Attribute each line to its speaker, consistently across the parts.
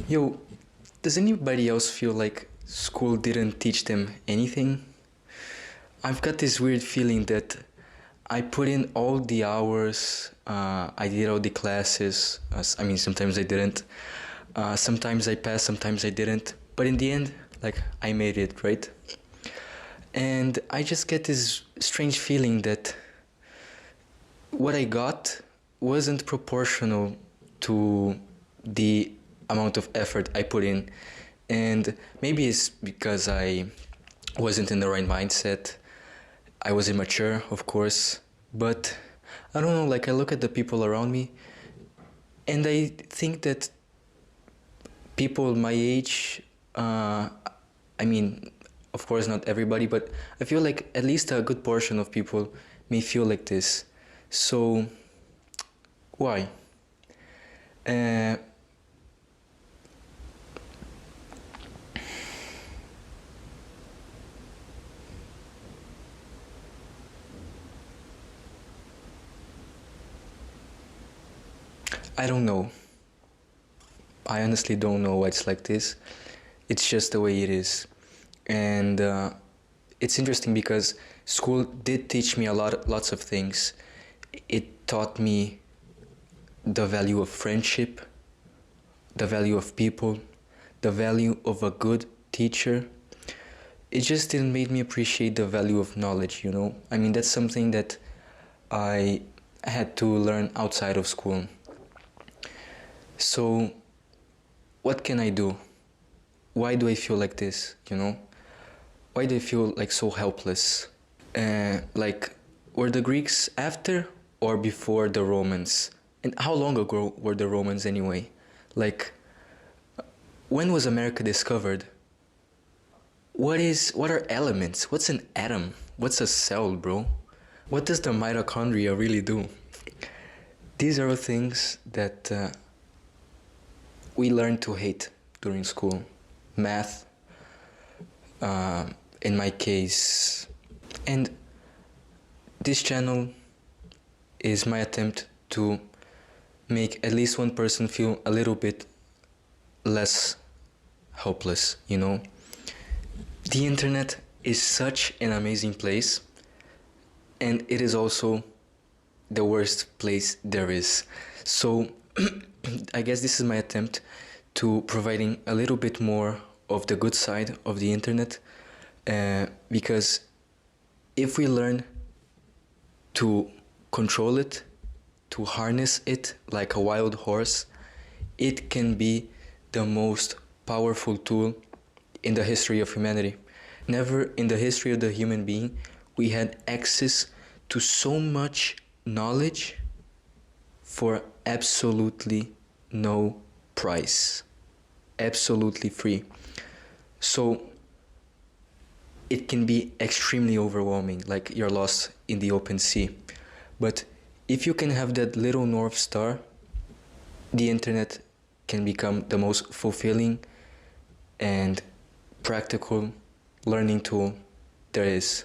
Speaker 1: Yo, does anybody else feel like school didn't teach them anything? I've got this weird feeling that I put in all the hours, I did all the classes. I mean, sometimes I didn't. Sometimes I passed, sometimes I didn't. But in the end, like, I made it, right? And I just get this strange feeling that what I got wasn't proportional to the amount of effort I put in. And maybe it's because I wasn't in the right mindset. I was immature, of course, but I don't know, like I look at the people around me and I think that people my age, I mean, of course, not everybody, but I feel like at least a good portion of people may feel like this. So, why? Uh, I don't know. I honestly don't know why it's like this. It's just the way it is. And it's interesting because school did teach me lots of things. It taught me the value of friendship, the value of people, the value of a good teacher. It just didn't make me appreciate the value of knowledge, you know? I mean, that's something that I had to learn outside of school. So, what can I do? Why do I feel like this, you know? Why do I feel like so helpless? Like, were the Greeks after or before the Romans? And how long ago were the Romans anyway? Like, when was America discovered? What are elements? What's an atom? What's a cell, bro? What does the mitochondria really do? These are all things that we learn to hate during school. Math, in my case. And this channel is my attempt to make at least one person feel a little bit less helpless, you know? The internet is such an amazing place, and it is also the worst place there is. So I guess this is my attempt to providing a little bit more of the good side of the internet, because if we learn to control it, to harness it like a wild horse, it can be the most powerful tool in the history of humanity. Never in the history of the human being we had access to so much knowledge for absolutely no price. Absolutely free. So it can be extremely overwhelming, like you're lost in the open sea. But if you can have that little North Star, the internet can become the most fulfilling and practical learning tool there is.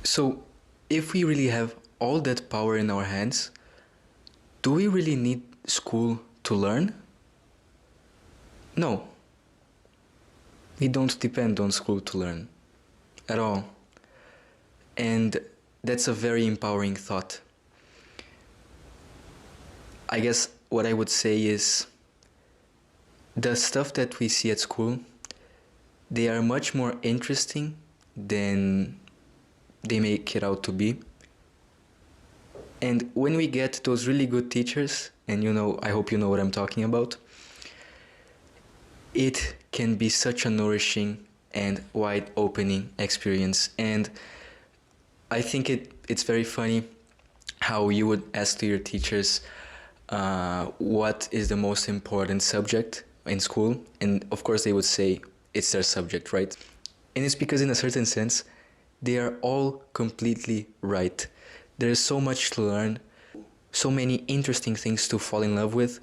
Speaker 1: So if we really have all that power in our hands, do we really need school to learn? No. We don't depend on school to learn at all. And that's a very empowering thought. I guess what I would say is the stuff that we see at school, they are much more interesting than they make it out to be. And when we get those really good teachers, and you know, I hope you know what I'm talking about, it can be such a nourishing and wide-opening experience. And I think it's very funny how you would ask to your teachers what is the most important subject in school, and of course they would say it's their subject, right? And it's because in a certain sense they are all completely right. There is so much to learn, so many interesting things to fall in love with.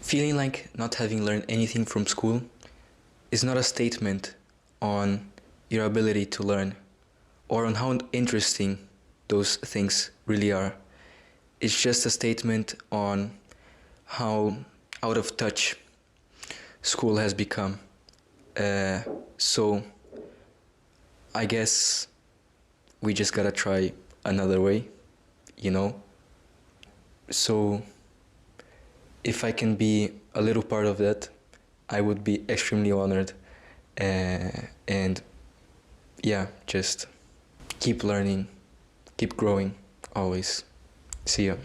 Speaker 1: Feeling like not having learned anything from school is not a statement on your ability to learn or on how interesting those things really are. It's just a statement on how out of touch school has become. So I guess we just gotta try another way, you know? So if I can be a little part of that, I would be extremely honored. And yeah, just keep learning, keep growing, always. See ya.